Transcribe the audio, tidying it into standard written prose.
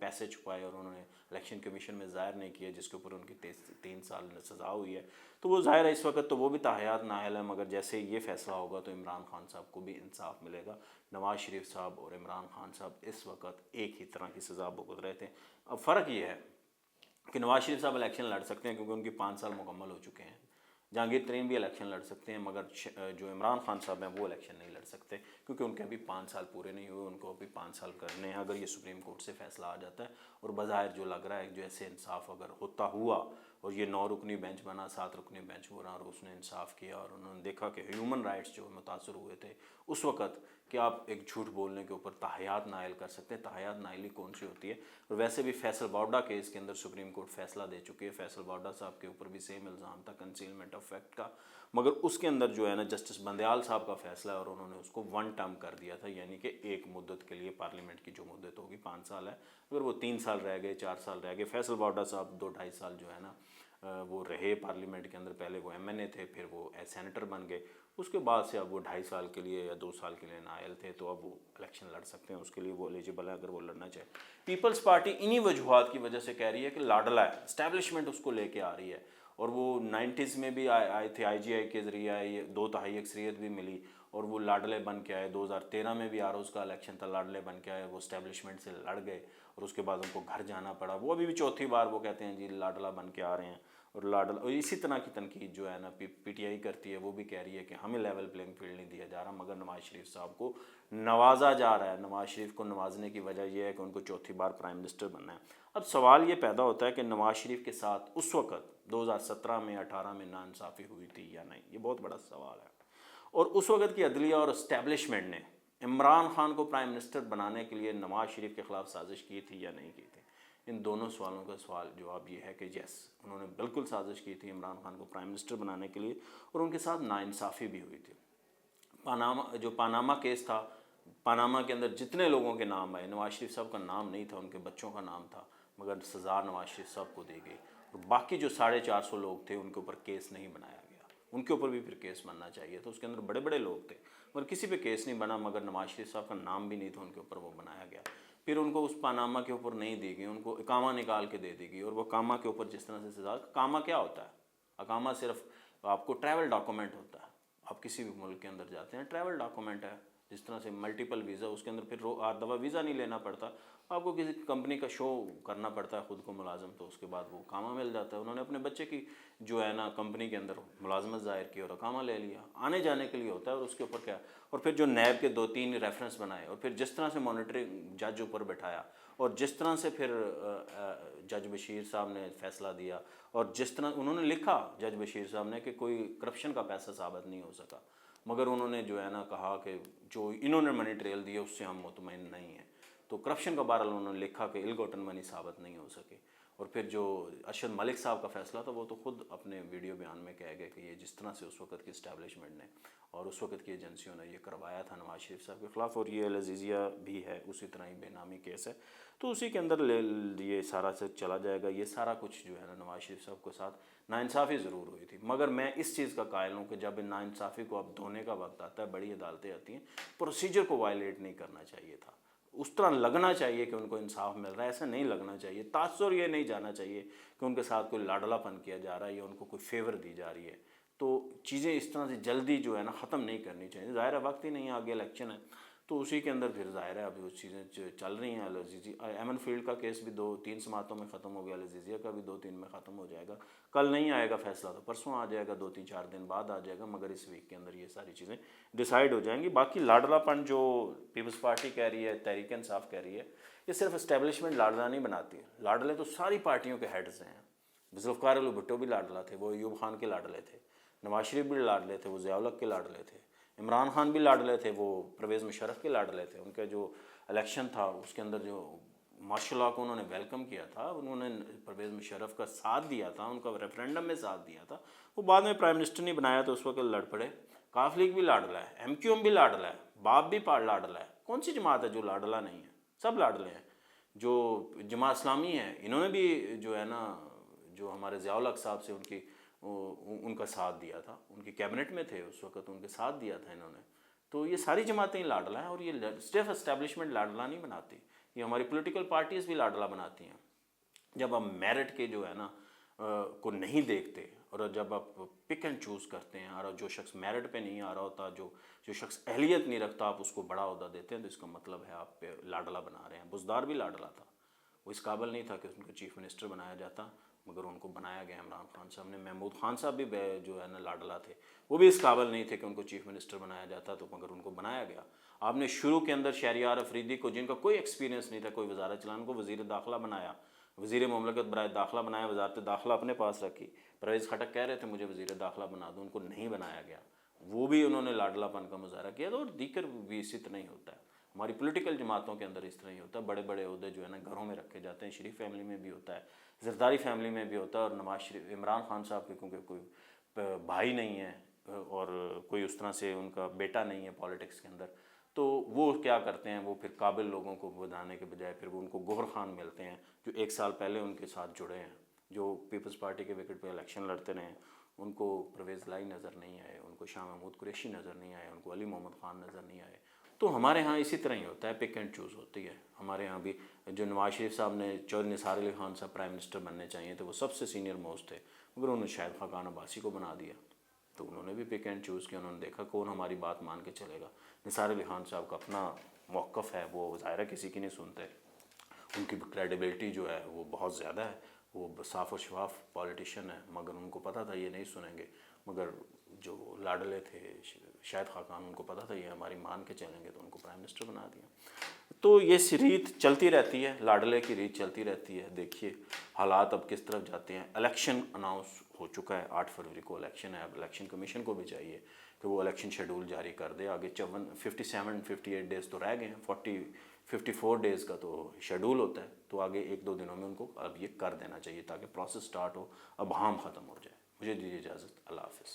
پیسے چھپائے اور انہوں نے الیکشن کمیشن میں ظاہر نہیں کیا، جس کے اوپر ان کی 3 سال سزا ہوئی ہے، تو وہ ظاہر ہے اس وقت تو وہ بھی تاحیات نااہل ہے، مگر جیسے یہ فیصلہ ہوگا تو عمران خان صاحب کو بھی انصاف ملے گا۔ نواز شریف صاحب اور عمران خان صاحب اس وقت ایک ہی طرح کی سزا بھگت رہے تھے۔ اب فرق یہ ہے کہ نواز شریف صاحب الیکشن لڑ سکتے ہیں کیونکہ ان کی 5 سال مکمل ہو چکے ہیں، جہانگیر ترین بھی الیکشن لڑ سکتے ہیں، مگر جو عمران خان صاحب ہیں وہ الیکشن نہیں لڑ سکتے کیونکہ ان کے ابھی 5 سال پورے نہیں ہوئے، ان کو ابھی 5 سال کرنے ہیں۔ اگر یہ سپریم کورٹ سے فیصلہ آ جاتا ہے اور بظاہر جو لگ رہا ہے جو ایسے انصاف اگر ہوتا ہوا اور یہ 9 رکنی بینچ بنا، 7 رکنی بینچ بنا اور اس نے انصاف کیا اور انہوں نے دیکھا کہ ہیومن رائٹس جو متاثر ہوئے تھے اس وقت، کہ آپ ایک جھوٹ بولنے کے اوپر تاحیات نائل کر سکتے ہیں۔ تاحیات نائلی کون سی ہوتی ہے؟ اور ویسے بھی فیصل باوڈا کیس کے اندر سپریم کورٹ فیصلہ دے چکی ہے، فیصل باوڈا صاحب کے اوپر بھی سیم الزام تھا کنسیلمنٹ آف فیکٹ کا، مگر اس کے اندر جو ہے نا جسٹس بندیال صاحب کا فیصلہ ہے اور انہوں نے اس کو 1 ٹرم کر دیا تھا، یعنی کہ ایک مدت کے لیے پارلیمنٹ کی جو مدت ہوگی 5 سال ہے، اگر وہ 3 سال رہ گئے، 4 سال رہ گئے۔ فیصل باوڈا صاحب 2-2.5 سال جو ہے نا وہ رہے پارلیمنٹ کے اندر، پہلے وہ ایم این اے تھے، پھر وہ سینیٹر بن گئے، اس کے بعد سے اب وہ 2.5 سال کے لیے یا 2 سال کے لیے نائل تھے، تو اب وہ الیکشن لڑ سکتے ہیں، اس کے لیے وہ ایلیجیبل ہے اگر وہ لڑنا چاہے۔ پیپلز پارٹی انہی وجوہات کی وجہ سے کہہ رہی ہے کہ لاڈلا ہے، اسٹیبلشمنٹ اس کو لے کے آ رہی ہے، اور وہ 90s میں بھی آئے تھے، آئی جی آئی کے ذریعے آئے، 2/3 اکثریت بھی ملی اور وہ لاڈلے بن کے آئے۔ 2013 میں بھی آروز کا الیکشن تھا، لاڈلے بن کے آئے، وہ اسٹیبلشمنٹ سے لڑ گئے اور اس کے بعد ان کو گھر جانا پڑا۔ وہ ابھی بھی 4تھی بار وہ کہتے ہیں جی لاڈلا بن کے آ رہے ہیں، اور لاڈلا، اور اسی طرح کی تنقید جو ہے نا پی ٹی آئی کرتی ہے، وہ بھی کہہ رہی ہے کہ ہمیں لیول پلینگ فیلڈ نہیں دیا جا رہا، مگر نواز شریف صاحب کو نوازا جا رہا ہے۔ نواز شریف کو نوازنے کی وجہ یہ ہے کہ ان کو 4تھی بار پرائم منسٹر بننا ہے۔ اب سوال یہ پیدا ہوتا ہے کہ نواز شریف کے ساتھ اس وقت 2017 میں 18 میں ناانصافی ہوئی تھی یا نہیں، یہ بہت بڑا سوال ہے، اور اس وقت کی عدلیہ اور اسٹیبلشمنٹ نے عمران خان کو پرائم منسٹر بنانے کے لیے نواز شریف کے خلاف سازش کی تھی یا نہیں کی تھی؟ ان دونوں سوالوں کا جواب یہ ہے کہ یس، انہوں نے بالکل سازش کی تھی عمران خان کو پرائم منسٹر بنانے کے لیے، اور ان کے ساتھ ناانصافی بھی ہوئی تھی۔ پاناما کیس تھا، پاناما کے اندر جتنے لوگوں کے نام آئے، نواز شریف صاحب کا نام نہیں تھا، ان کے بچوں کا نام تھا، مگر سزا نواز شریف صاحب کو دی گئی، اور باقی جو 450 لوگ تھے ان کے اوپر کیس نہیں بنایا گیا۔ ان کے اوپر بھی پھر کیس بننا چاہیے تھا، اس کے اندر بڑے بڑے لوگ تھے مگر کسی پہ کیس نہیں بنا، مگر نواز شریف صاحب کا نام بھی نہیں تھا ان کے اوپر، وہ بنایا گیا۔ پھر ان کو اس پاناما کے اوپر نہیں دی گئی، ان کو اقامہ نکال کے دے دی گئی، اور وہ اقامہ کے اوپر جس طرح سے سزا، اقامہ کیا ہوتا ہے؟ اقامہ صرف آپ کو ٹریول ڈاکومنٹ ہوتا ہے، آپ کسی بھی ملک کے اندر جاتے ہیں ٹریول ڈاکومنٹ ہے، جس طرح سے ملٹیپل ویزا، اس کے اندر پھر ہر دفعہ ویزا نہیں لینا پڑتا، آپ کو کسی کمپنی کا شو کرنا پڑتا ہے خود کو ملازم، تو اس کے بعد وہ اقامہ مل جاتا ہے۔ انہوں نے اپنے بچے کی جو ہے نا کمپنی کے اندر ملازمت ظاہر کی اور اقامہ لے لیا، آنے جانے کے لیے ہوتا ہے، اور اس کے اوپر کیا، اور پھر جو نیب کے 2-3 ریفرنس بنائے، اور پھر جس طرح سے مانیٹرنگ جج اوپر بٹھایا، اور جس طرح سے پھر جج بشیر صاحب نے فیصلہ دیا، اور جس طرح انہوں نے لکھا جج بشیر صاحب نے کہ کوئی کرپشن کا پیسہ ثابت نہیں ہو سکا، مگر انہوں نے جو ہے نا کہا کہ جو انہوں نے منی ٹریل دی ہے اس سے ہم مطمئن نہیں ہیں، تو کرپشن کا بہرحال انہوں نے لکھا کہ ال گوٹن منی ثابت نہیں ہو سکے۔ اور پھر جو ارشد ملک صاحب کا فیصلہ تھا، وہ تو خود اپنے ویڈیو بیان میں کہہ گئے کہ یہ جس طرح سے اس وقت کی اسٹیبلشمنٹ نے اور اس وقت کی ایجنسیوں نے یہ کروایا تھا نواز شریف صاحب کے خلاف، اور یہ العزیزیہ بھی ہے اسی طرح ہی بے نامی کیس ہے، تو اسی کے اندر یہ سارا سے چلا جائے گا۔ یہ سارا کچھ جو ہے نا نواز شریف صاحب کے ساتھ ناانصافی ضرور ہوئی تھی، مگر میں اس چیز کا قائل ہوں کہ جب ان ناانصافی کو اب دھونے کا وقت آتا ہے، بڑی عدالتیں آتی ہیں، پروسیجر کو وائلیٹ نہیں کرنا چاہیے تھا، اس طرح لگنا چاہیے کہ ان کو انصاف مل رہا ہے، ایسا نہیں لگنا چاہیے، تاثر یہ نہیں جانا چاہیے کہ ان کے ساتھ کوئی لاڈلا پن کیا جا رہا ہے یا ان کو کوئی فیور دی جا رہی ہے، تو چیزیں اس طرح سے جلدی جو ہے نا ختم نہیں کرنی چاہیے۔ ظاہر ہے وقت ہی نہیں ہے، آگے الیکشن ہے، تو اسی کے اندر پھر ظاہر ہے ابھی وہ چیزیں چل رہی ہیں۔ العزیزی ایمن فیلڈ کا کیس بھی 2-3 سماعتوں میں ختم ہو گیا، العزیزیہ کا بھی 2-3 میں ختم ہو جائے گا، کل نہیں آئے گا فیصلہ تو پرسوں آ جائے گا، 2-3-4 دن بعد آ جائے گا، مگر اس ویک کے اندر یہ ساری چیزیں ڈیسائیڈ ہو جائیں گی۔ باقی لاڈلا پن جو پیپلز پارٹی کہہ رہی ہے، تحریک انصاف کہہ رہی ہے، یہ صرف اسٹیبلشمنٹ لاڈلا نہیں بناتی ہے، لاڈلے تو ساری پارٹیوں کے ہیڈز ہیں۔ ذوالفقار علی بھٹو بھی لاڈلا تھے، وہ ایوب خان کے لاڈلے تھے، نواز شریف بھی لاڈلے تھے، وہ ضیاء الحق کے لاڈلے تھے، عمران خان بھی لاڈلے تھے، وہ پرویز مشرف کے لاڈلے تھے۔ ان کا جو الیکشن تھا اس کے اندر جو ماشاء اللہ کو انہوں نے ویلکم کیا تھا، انہوں نے پرویز مشرف کا ساتھ دیا تھا، ان کا ریفرینڈم میں ساتھ دیا تھا، وہ بعد میں پرائم منسٹر نہیں بنایا تو اس وقت لڑ پڑے۔ کاف لیگ بھی لاڈلا ہے، ایم کیو ایم بھی لاڈلا ہے، باپ بھی لاڈلا ہے، کون سی جماعت ہے جو لاڈلا نہیں ہے؟ سب لاڈلے ہیں۔ جو جماعت اسلامی ہے، انہوں نے بھی جو ہے نا جو ہمارے ضیاء الحق صاحب سے ان کا ساتھ دیا تھا، ان کی کیبنٹ میں تھے اس وقت، ان کے ساتھ دیا تھا انہوں نے، تو یہ ساری جماعتیں لاڈلا ہیں، اور یہ صرف اسٹیبلشمنٹ لاڈلا نہیں بناتی، یہ ہماری پولیٹیکل پارٹیز بھی لاڈلا بناتی ہیں. جب ہم میرٹ کے جو ہے نا کو نہیں دیکھتے اور جب آپ پک اینڈ چوز کرتے ہیں اور جو شخص میرٹ پہ نہیں آ رہا ہوتا, جو شخص اہلیت نہیں رکھتا, آپ اس کو بڑا عہدہ دیتے ہیں, تو اس کا مطلب ہے آپ پہ لاڈلا بنا رہے ہیں. بزدار بھی لاڈلا تھا, وہ اس قابل نہیں تھا کہ ان کو چیف منسٹر بنایا جاتا, مگر ان کو بنایا گیا. عمران خان صاحب نے, محمود خان صاحب بھی جو ہے نا لاڈلا تھے, وہ بھی اس قابل نہیں تھے کہ ان کو چیف منسٹر بنایا جاتا, تو مگر ان کو بنایا گیا. آپ نے شروع کے اندر شہریار افریدی کو, جن کا کوئی ایکسپیرینس نہیں تھا, کوئی وزارت چلانے, کو وزیر داخلہ بنایا, وزیر مملکت برائے داخلہ بنایا, وزارت داخلہ اپنے پاس رکھی. پرویز خٹک کہہ رہے تھے مجھے وزیر داخلہ بنا دو, ان کو نہیں بنایا گیا. وہ بھی انہوں نے لاڈلا پن کا مظاہرہ کیا. اور دیگر بھی اسی طرح ہی ہوتا ہے, ہماری پولیٹیکل جماعتوں کے اندر اس طرح ہی ہوتا ہے. بڑے بڑے عہدے جو ہے نا گھروں میں رکھے جاتے ہیں. شریف فیملی میں بھی ہوتا ہے, زرداری فیملی میں بھی ہوتا ہے. اور نواز شریف, عمران خان صاحب کے کیونکہ کوئی بھائی نہیں ہے اور کوئی اس طرح سے ان کا بیٹا نہیں ہے پالیٹکس کے اندر, تو وہ کیا کرتے ہیں, وہ پھر قابل لوگوں کو بنانے کے بجائے پھر وہ ان کو گوہر خان ملتے ہیں جو 1 سال پہلے ان کے ساتھ جڑے ہیں, جو پیپلز پارٹی کے وکٹ پہ الیکشن لڑتے رہے. ان کو پرویز لائی نظر نہیں آئے, ان کو شاہ محمود قریشی نظر نہیں آئے, ان کو علی محمد خان نظر نہیں آئے. تو ہمارے ہاں اسی طرح ہی ہوتا ہے, پک اینڈ چوز ہوتی ہے. ہمارے ہاں بھی جو نواز شریف صاحب نے, چودھری نثار علی خان صاحب پرائم منسٹر بننے چاہیے تھے, وہ سب سے سینئر موسٹ تھے, مگر انہوں نے شاہد خاقان عباسی کو بنا دیا. تو انہوں نے بھی پک اینڈ چوز کیا, انہوں نے دیکھا کون ہماری بات مان کے چلے گا. نثار علی خان صاحب کا اپنا موقف ہے, وہ ظاہرہ کسی کی نہیں سنتے, ان کی کریڈیبلٹی جو ہے وہ بہت زیادہ ہے, وہ صاف و شفاف پولیٹیشین ہے, مگر ان کو پتہ تھا یہ نہیں سنیں گے. مگر جو لاڈلے تھے شاہد خاقان, ان کو پتہ تھا یہ ہماری مان کے چلیں گے, تو ان کو پرائم منسٹر بنا دیا. تو یہ ریت چلتی رہتی ہے, لاڈلے کی ریت چلتی رہتی ہے. دیکھیے حالات اب کس طرف جاتے ہیں. الیکشن اناؤنس ہو چکا ہے, 8 فروری کو الیکشن ہے. اب الیکشن کمیشن کو بھی چاہیے کہ وہ الیکشن شیڈول جاری کر دے. آگے 57-58 ڈیز تو رہ گئے ہیں, 54 ڈیز کا تو شیڈول ہوتا ہے, تو آگے 1-2 دنوں میں ان کو اب یہ کر دینا چاہیے تاکہ پروسیس سٹارٹ ہو, اب ہام ختم ہو جائے. مجھے دیجیے اجازت, اللہ حافظ.